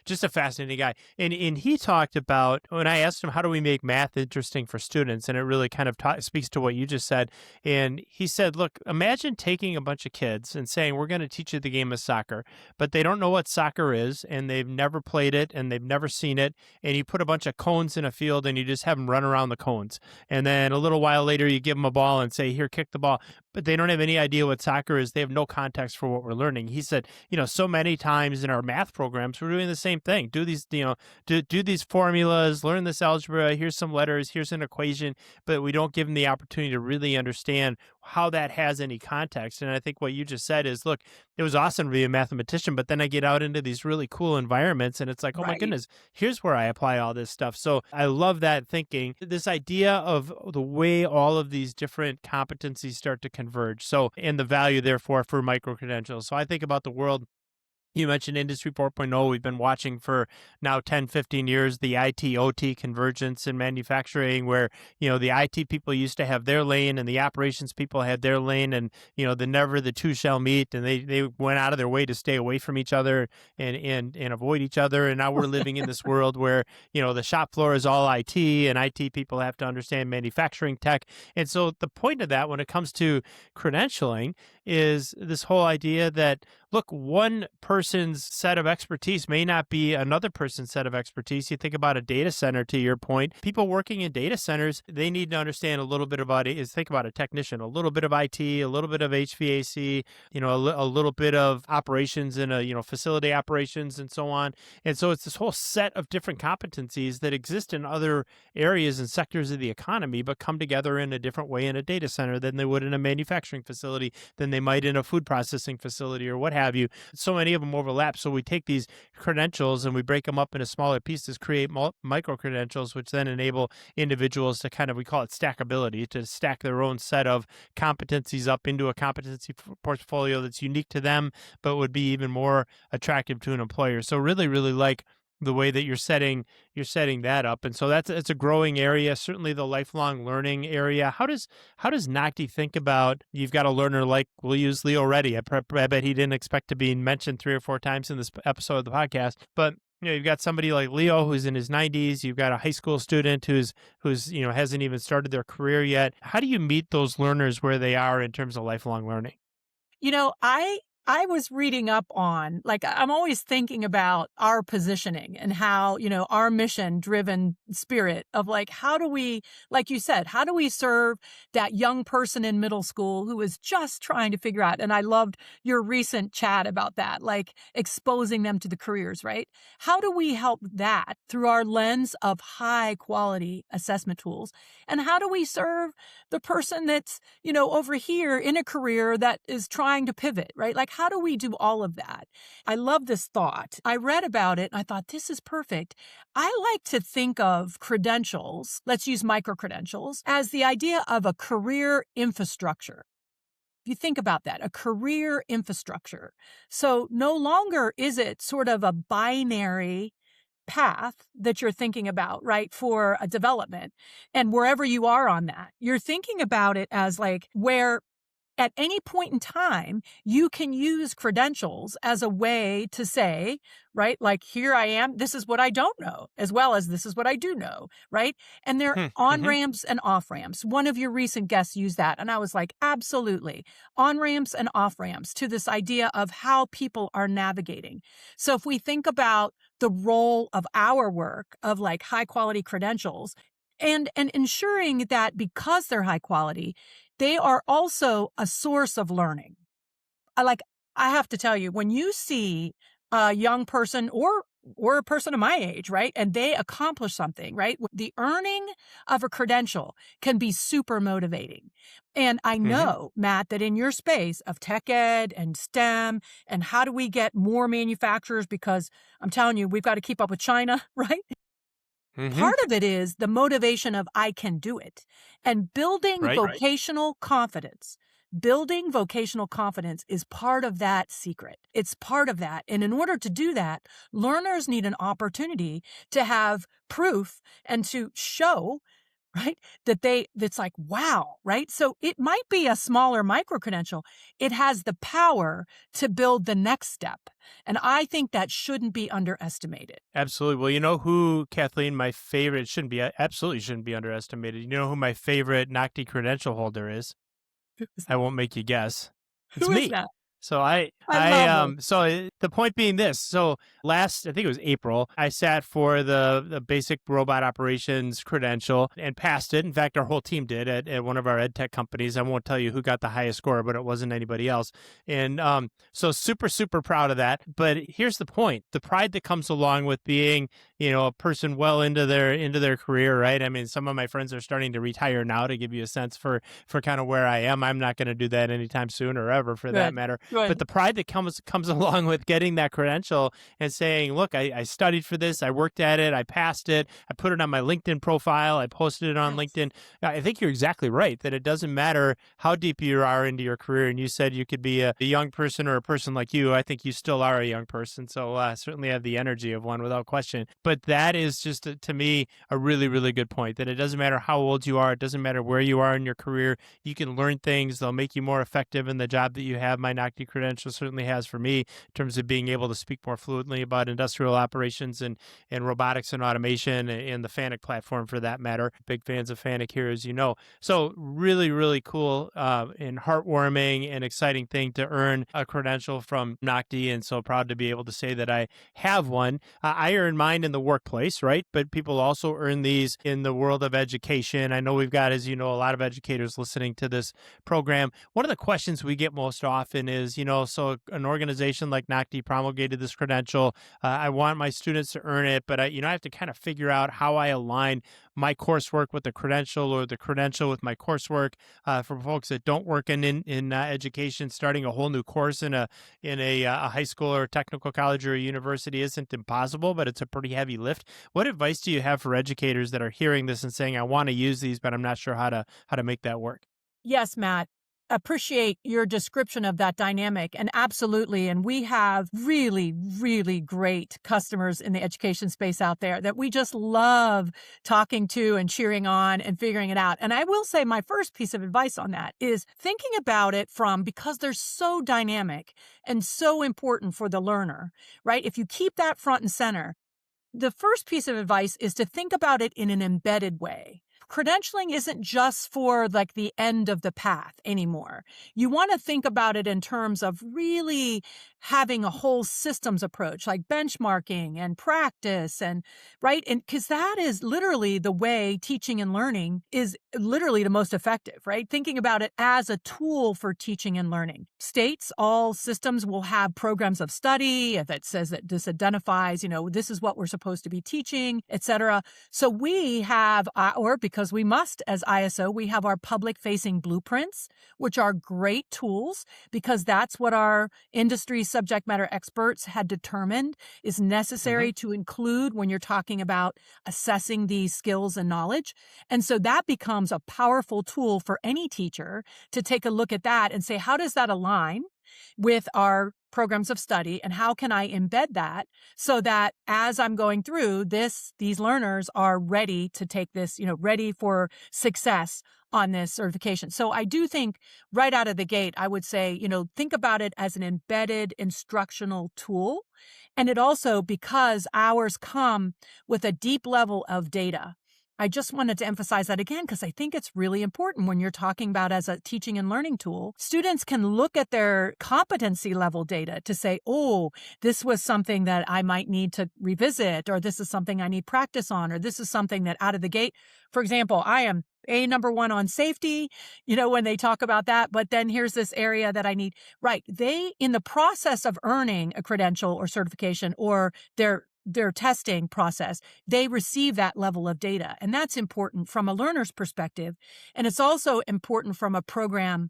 S2: Just a fascinating guy. And he talked about, when I asked him how do we make math interesting for students, and it really kind of speaks to what you just said. And he said, look, imagine taking a bunch of kids and saying we're going to teach you the game of soccer, but they don't know what soccer is, and they've never played it, and they've never seen it, and you put a bunch of cones in a field and you just have them run around the cones. And then a little while later, you give them a ball and say, here, kick the ball. But they don't have any idea what soccer is. They have no context for what we're learning. He said, so many times in our math programs, we're doing the same thing. Do these, do these formulas, learn this algebra. Here's some letters. Here's an equation. But we don't give them the opportunity to really understand how that has any context. And I think what you just said is, look, it was awesome to be a mathematician, but then I get out into these really cool environments and it's like, oh my
S1: Right.
S2: goodness, here's where I apply all this stuff. So I love that thinking, this idea of the way all of these different competencies start to converge. So, and the value therefore for micro credentials. So I think about the world. You mentioned Industry 4.0. We've been watching for now 10, 15 years, the IT OT convergence in manufacturing, where, the IT people used to have their lane and the operations people had their lane, and, the two shall meet. And they went out of their way to stay away from each other and avoid each other. And now we're living in this world where, the shop floor is all IT and IT people have to understand manufacturing tech. And so the point of that when it comes to credentialing is this whole idea that, look, one person's set of expertise may not be another person's set of expertise. You think about a data center, to your point. People working in data centers, they need to understand a little bit about it. Think about a technician, a little bit of IT, a little bit of HVAC, a little bit of operations in facility operations and so on. And so it's this whole set of different competencies that exist in other areas and sectors of the economy, but come together in a different way in a data center than they would in a manufacturing facility, than they might in a food processing facility or what have you. So many of them overlap. So we take these credentials and we break them up into smaller pieces, create micro credentials, which then enable individuals to we call it stackability, to stack their own set of competencies up into a competency portfolio that's unique to them, but would be even more attractive to an employer. So really, really like the way that you're setting that up. And so it's a growing area, certainly the lifelong learning area. How does NOCTI think about, you've got a learner like, we'll use Leo Reddy. I bet he didn't expect to be mentioned 3 or 4 times in this episode of the podcast, but you've got somebody like Leo who's in his 90s. You've got a high school student who's hasn't even started their career yet. How do you meet those learners where they are in terms of lifelong learning?
S1: I was reading up on, I'm always thinking about our positioning and how, our mission driven spirit of how do we, like you said, how do we serve that young person in middle school who is just trying to figure out, and I loved your recent chat about that, exposing them to the careers, right? How do we help that through our lens of high quality assessment tools? And how do we serve the person that's, over here in a career that is trying to pivot, right? How do we do all of that? I love this thought. I read about it and I thought, this is perfect. I like to think of credentials, let's use micro credentials, as the idea of a career infrastructure. If you think about that, a career infrastructure. So no longer is it sort of a binary path that you're thinking about, right, for a development. And wherever you are on that, you're thinking about it as where at any point in time, you can use credentials as a way to say, right, here I am, this is what I don't know, as well as this is what I do know, right? And they're
S2: Mm-hmm.
S1: on-ramps and off-ramps. One of your recent guests used that, and I was like, absolutely. On-ramps and off-ramps to this idea of how people are navigating. So if we think about the role of our work of high-quality credentials, and ensuring that because they're high quality, they are also a source of learning. I have to tell you, when you see a young person or a person of my age, right, and they accomplish something, right, the earning of a credential can be super motivating. And I
S2: Mm-hmm.
S1: know, Matt, that in your space of tech ed and STEM and how do we get more manufacturers, because I'm telling you, we've got to keep up with China, right?
S2: Mm-hmm.
S1: Part of it is the motivation of I can do it and building
S2: Right.
S1: vocational confidence. Building vocational confidence is part of that secret. It's part of that. And in order to do that, learners need an opportunity to have proof and to show, right, that's like, wow, right? So it might be a smaller micro credential. It has the power to build the next step. And I think that shouldn't be underestimated.
S2: Absolutely. Well, you know who, Kathleen, my favorite, absolutely shouldn't be underestimated. You know who my favorite NOCTI credential holder is? I won't make you guess. It's
S1: Who is
S2: me.
S1: that?
S2: So
S1: I love this.
S2: the point being this. So last, I think it was April, I sat for the basic robot operations credential and passed it. In fact, our whole team did at one of our ed tech companies. I won't tell you who got the highest score, but it wasn't anybody else. And so super, super proud of that. But here's the point: the pride that comes along with being, a person well into their career, right? I mean, some of my friends are starting to retire now, to give you a sense for kind of where I am. I'm not going to do that anytime soon or ever, for that matter.
S1: Good.
S2: But the pride that comes along with getting that credential and saying, look, I studied for this, I worked at it, I passed it, I put it on my LinkedIn profile, I posted it on LinkedIn. I think you're exactly right, that it doesn't matter how deep you are into your career. And you said you could be a young person or a person like you. I think you still are a young person. So certainly have the energy of one without question. But that is just, to me, a really, really good point, that it doesn't matter how old you are. It doesn't matter where you are in your career. You can learn things. They'll make you more effective in the job that you have. My NOCTI credential certainly has for me, in terms of being able to speak more fluently about industrial operations and robotics and automation, and the FANUC platform for that matter. Big fans of FANUC here, as you know. So really, really cool and heartwarming and exciting thing to earn a credential from NOCTI. And so proud to be able to say that I have one. I earn mine in the workplace, right? But people also earn these in the world of education. I know we've got, as you know, a lot of educators listening to this program. One of the questions we get most often is, so an organization like NOCTI promulgated this credential. I want my students to earn it, but I have to kind of figure out how I align my coursework with the credential, or the credential with my coursework. For folks that don't work in education, starting a whole new course in a high school or a technical college or a university isn't impossible, but it's a pretty heavy lift. What advice do you have for educators that are hearing this and saying, I want to use these, but I'm not sure how to make that work?
S1: Yes, Matt. Appreciate your description of that dynamic. And absolutely. And we have really, really great customers in the education space out there that we just love talking to and cheering on and figuring it out. And I will say my first piece of advice on that is thinking about it because they're so dynamic and so important for the learner, right? If you keep that front and center, the first piece of advice is to think about it in an embedded way. Credentialing isn't just for like the end of the path anymore. You want to think about it in terms of really having a whole systems approach, like benchmarking and practice, and right. And because that is literally the way teaching and learning is literally the most effective, right? Thinking about it as a tool for teaching and learning. All systems will have programs of study that says that this identifies, this is what we're supposed to be teaching, et cetera. So we have, because we must, as ISO, we have our public-facing blueprints, which are great tools because that's what our industry subject matter experts had determined is necessary to include when you're talking about assessing these skills and knowledge. And so that becomes a powerful tool for any teacher to take a look at that and say, how does that align with our programs of study, and how can I embed that so that as I'm going through this, these learners are ready to take this, ready for success on this certification. So I do think right out of the gate, I would say, think about it as an embedded instructional tool. And it also, because ours come with a deep level of data, I just wanted to emphasize that again, because I think it's really important when you're talking about as a teaching and learning tool. Students can look at their competency level data to say, oh, this was something that I might need to revisit, or this is something I need practice on, or this is something that out of the gate, for example, I am number one on safety, when they talk about that, but then here's this area that I need, right? They, in the process of earning a credential or certification or their testing process, they receive that level of data. And that's important from a learner's perspective. And it's also important from a program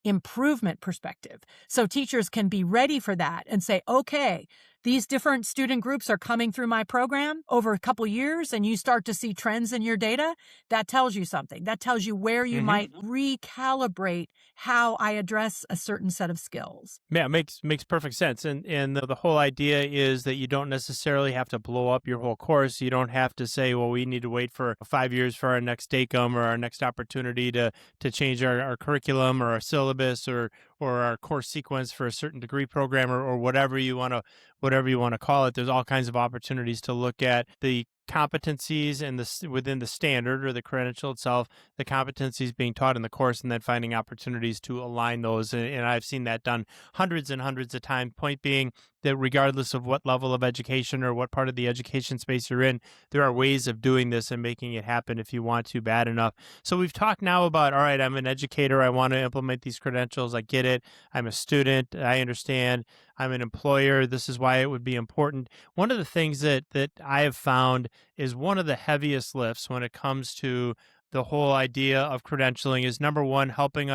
S1: improvement perspective. So teachers can be ready for that and say, okay, these different student groups are coming through my program over a couple years and you start to see trends in your data, that tells you something. That tells you where you
S2: Hmm.
S1: might recalibrate how I address a certain set of skills.
S2: Yeah, it makes perfect sense. And the whole idea is that you don't necessarily have to blow up your whole course. You don't have to say, well, we need to wait for 5 years for our next DACOM or our next opportunity to change our curriculum or our syllabus or our course sequence for a certain degree program or whatever you want to call it. There's all kinds of opportunities to look at the competencies and within the standard or the credential itself, the competencies being taught in the course, and then finding opportunities to align those. And I've seen that done hundreds and hundreds of times. Point being that regardless of what level of education or what part of the education space you're in, there are ways of doing this and making it happen if you want to bad enough. So we've talked now about, all right, I'm an educator. I want to implement these credentials. I get it. I'm a student. I understand. I'm an employer. This is why it would be important. One of the things that I have found is one of the heaviest lifts when it comes to the whole idea of credentialing is, number one, helping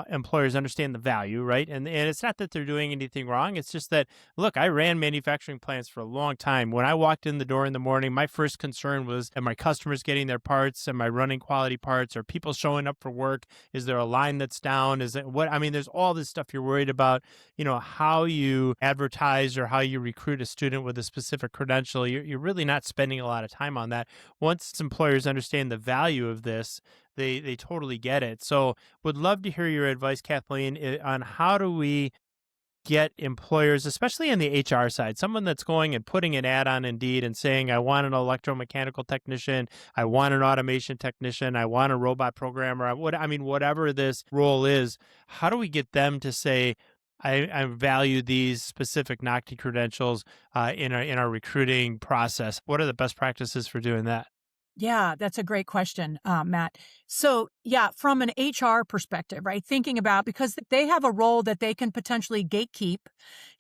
S2: employers understand the value, right? And it's not that they're doing anything wrong. It's just that, look, I ran manufacturing plants for a long time. When I walked in the door in the morning, my first concern was, are my customers getting their parts? Am I running quality parts? Are people showing up for work? Is there a line that's down? Is it what? I mean, there's all this stuff you're worried about. How you advertise or how you recruit a student with a specific credential. You're really not spending a lot of time on that. Once employers understand the value of this, they totally get it. So would love to hear your advice, Kathleen, on how do we get employers, especially on the HR side, someone that's going and putting an ad on Indeed and saying, I want an electromechanical technician, I want an automation technician, I want a robot programmer, whatever this role is, how do we get them to say, I value these specific NOCTI credentials in our recruiting process? What are the best practices for doing that?
S1: Yeah, that's a great question, Matt. So, yeah, from an HR perspective, right? Thinking about because they have a role that they can potentially gatekeep,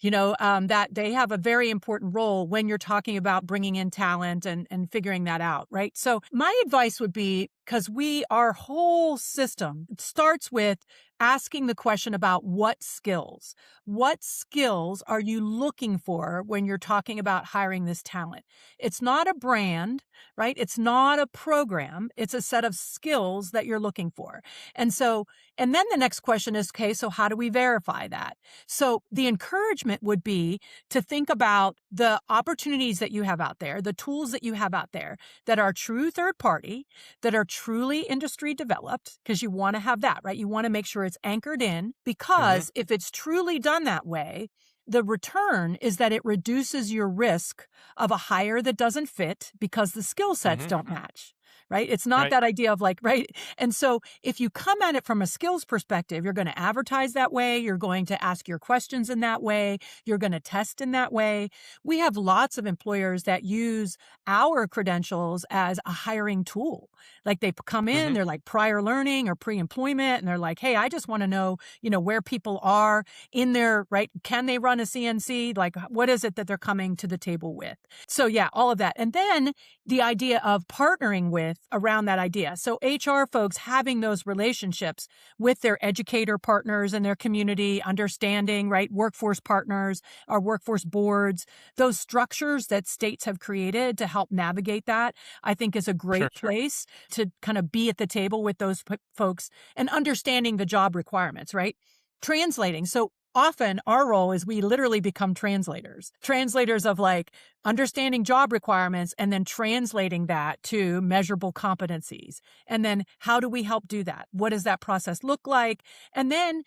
S1: that they have a very important role when you're talking about bringing in talent and figuring that out, right? So, my advice would be because our whole system starts with asking the question about what skills. What skills are you looking for when you're talking about hiring this talent? It's not a brand, right? It's not a program. It's a set of skills that you're looking for. And then the next question is, okay, so how do we verify that? So the encouragement would be to think about the opportunities that you have out there, the tools that you have out there that are true third party, that are truly industry developed, because you want to have that, right? You want to make sure it's anchored in,
S2: Hmm.
S1: because if it's truly done that way, the return is that it reduces your risk of a hire that doesn't fit because the skill sets
S2: Hmm.
S1: don't match, right? It's not
S2: Right.
S1: that idea of like, right? And so if you come at it from a skills perspective, you're going to advertise that way. You're going to ask your questions in that way. You're going to test in that way. We have lots of employers that use our credentials as a hiring tool. Like they come in,
S2: Hmm.
S1: they're like prior learning or pre-employment, and they're like, hey, I just want to know, where people are in their, right? Can they run a CNC? Like, what is it that they're coming to the table with? So yeah, all of that. And then the idea of partnering with around that idea. So HR folks having those relationships with their educator partners in their community, understanding, right? Workforce partners, our workforce boards, those structures that states have created to help navigate that, I think is a
S2: Sure.
S1: great place to kind of be at the table with those folks and understanding the job requirements, right? Translating. So often our role is we literally become translators of like understanding job requirements and then translating that to measurable competencies. And then how do we help do that? What does that process look like? And then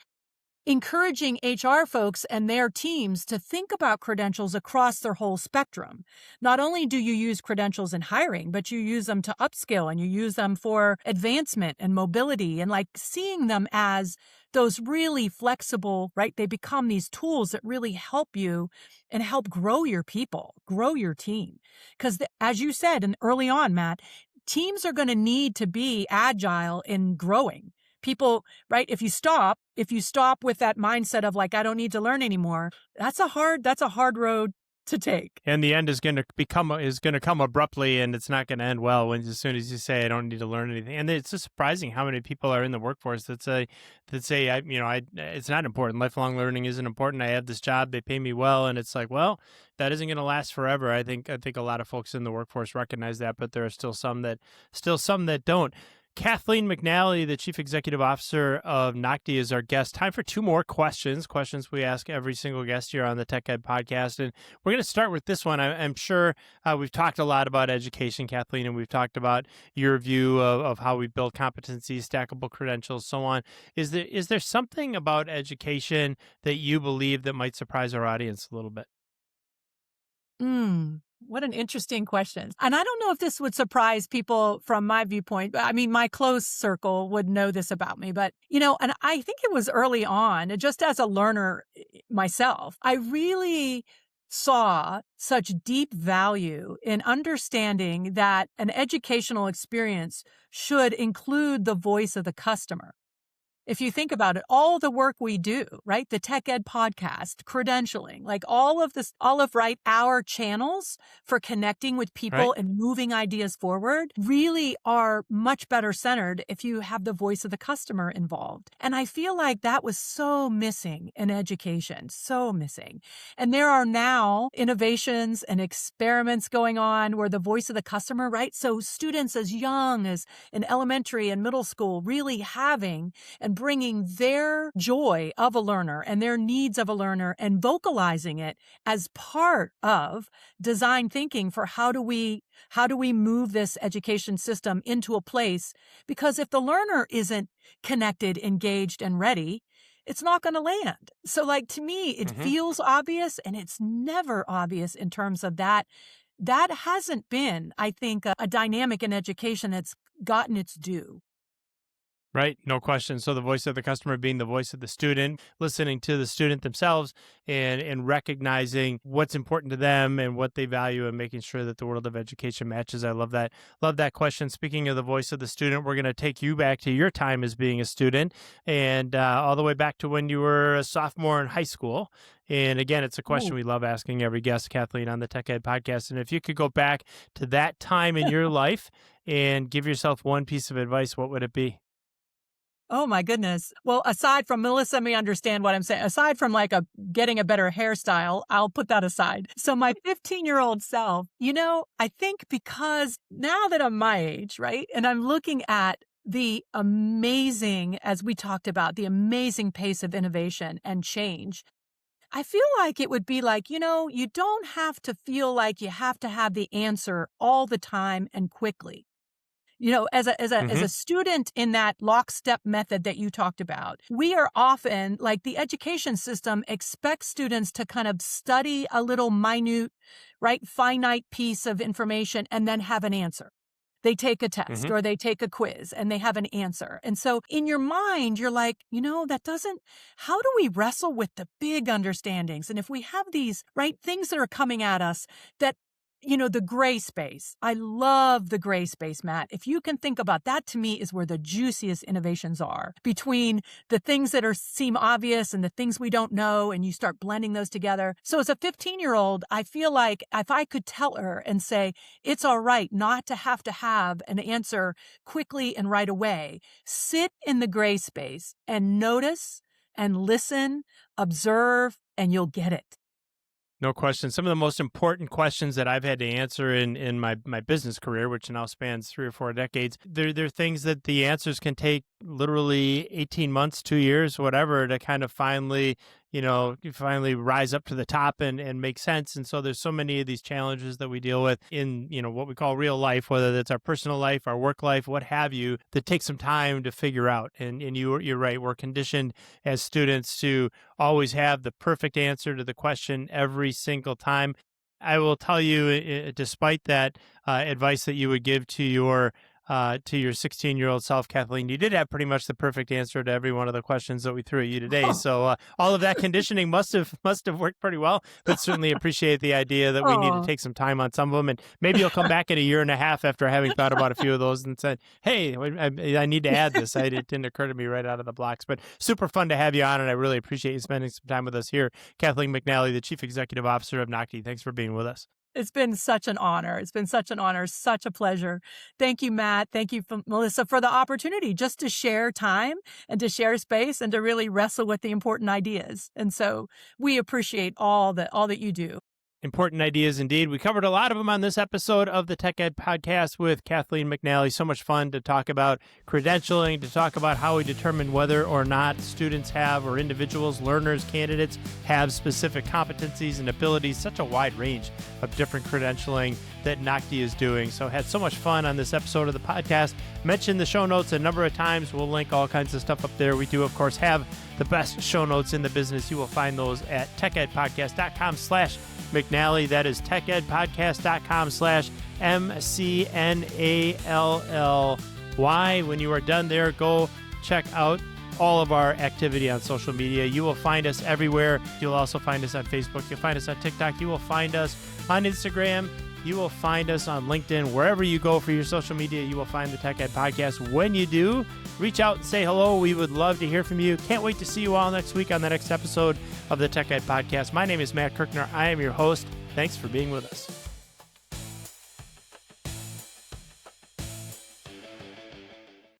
S1: encouraging HR folks and their teams to think about credentials across their whole spectrum. Not only do you use credentials in hiring, but you use them to upskill and you use them for advancement and mobility and like seeing them as those really flexible, right? They become these tools that really help you and help grow your people, grow your team. Because as you said, and early on, Matt, teams are going to need to be agile in growing. People, right? If you stop with that mindset of like, I don't need to learn anymore, that's a hard road to take.
S2: And the end is going to come abruptly, and it's not going to end well when as soon as you say I don't need to learn anything. And it's just surprising how many people are in the workforce that say it's not important. Lifelong learning isn't important. I have this job, they pay me well, and it's like, well, that isn't going to last forever. I think a lot of folks in the workforce recognize that, but there are still some that don't. Kathleen McNally, the Chief Executive Officer of NOCTI, is our guest. Time for two more questions we ask every single guest here on the Tech Ed podcast. And we're going to start with this one. I'm sure we've talked a lot about education, Kathleen, and we've talked about your view of how we build competencies, stackable credentials, so on. Is there something about education that you believe that might surprise our audience a little bit?
S1: What an interesting question. And I don't know if this would surprise people from my viewpoint. I mean, my close circle would know this about me, but, and I think it was early on, just as a learner myself, I really saw such deep value in understanding that an educational experience should include the voice of the customer. If you think about it, all the work we do, right? The Tech Ed podcast, credentialing, like all of right, our channels for connecting with people
S2: Right.
S1: and moving ideas forward really are much better centered if you have the voice of the customer involved. And I feel like that was so missing in education, so missing. And there are now innovations and experiments going on where the voice of the customer, right? So students as young as in elementary and middle school really having and bringing their joy of a learner and their needs of a learner and vocalizing it as part of design thinking for how do we move this education system into a place, because if the learner isn't connected, engaged, and ready, it's not going to land. So like to me, it feels obvious, and it's never obvious in terms of that. That hasn't been, I think, a dynamic in education that's gotten its due.
S2: Right. No question. So the voice of the customer being the voice of the student, listening to the student themselves and recognizing what's important to them and what they value and making sure that the world of education matches. I love that. Love that question. Speaking of the voice of the student, we're going to take you back to your time as being a student and all the way back to when you were a sophomore in high school. And again, it's a question we love asking every guest, Kathleen, on the Tech Ed podcast. And if you could go back to that time in your life and give yourself one piece of advice, what would it be?
S1: Oh my goodness. Well, aside from Melissa, may understand what I'm saying. Aside from getting a better hairstyle, I'll put that aside. So my 15-year-old self, I think because now that I'm my age, right, and I'm looking at the amazing, as we talked about, the amazing pace of innovation and change, I feel like it would be like, you don't have to feel like you have to have the answer all the time and quickly. As a student in that lockstep method that you talked about, we are often like the education system expects students to kind of study a little minute, right, finite piece of information and then have an answer. They take a test or they take a quiz and they have an answer. And so in your mind, you're like, how do we wrestle with the big understandings? And if we have these, right, things that are coming at us that, the gray space. I love the gray space, Matt. If you can think about that, to me is where the juiciest innovations are, between the things that seem obvious and the things we don't know, and you start blending those together. So as a 15-year-old, I feel like if I could tell her and say, it's all right not to have an answer quickly and right away, sit in the gray space and notice and listen, observe, and you'll get it.
S2: No question. Some of the most important questions that I've had to answer in my business career, which now spans 3 or 4 decades, they're things that the answers can take literally 18 months, 2 years, whatever, to kind of finally rise up to the top and make sense. And so there's so many of these challenges that we deal with in, what we call real life, whether that's our personal life, our work life, what have you, that takes some time to figure out. And you're right. We're conditioned as students to always have the perfect answer to the question every single time. I will tell you, despite that advice that you would give to your to your 16-year-old self, Kathleen. You did have pretty much the perfect answer to every one of the questions that we threw at you today. So all of that conditioning must have worked pretty well, but certainly appreciate the idea that we need to take some time on some of them. And maybe you'll come back in a year and a half after having thought about a few of those and said, hey, I need to add this. It didn't occur to me right out of the blocks, but super fun to have you on. And I really appreciate you spending some time with us here. Kathleen McNally, the Chief Executive Officer of NOCTI. Thanks for being with us.
S1: It's been such an honor. It's been such an honor, such a pleasure. Thank you, Matt. Thank you, Melissa, for the opportunity just to share time and to share space and to really wrestle with the important ideas. And so we appreciate all that you do.
S2: Important ideas indeed. We covered a lot of them on this episode of the Tech Ed Podcast with Kathleen McNally. So much fun to talk about credentialing, to talk about how we determine whether or not students have, or individuals, learners, candidates have specific competencies and abilities. Such a wide range of different credentialing that NOCTI is doing. So had so much fun on this episode of the podcast. Mentioned the show notes a number of times. We'll link all kinds of stuff up there. We do, of course, have the best show notes in the business. You will find those at techedpodcast.com/McNally. That is techedpodcast.com/MCNALLY. When you are done there, go check out all of our activity on social media. You will find us everywhere. You'll also find us on Facebook. You'll find us on TikTok. You will find us on Instagram. You will find us on LinkedIn. Wherever you go for your social media, you will find the Tech Ed Podcast. When you do, reach out and say hello. We would love to hear from you. Can't wait to see you all next week on the next episode of the Tech Ed Podcast. My name is Matt Kirkner. I am your host. Thanks for being with us.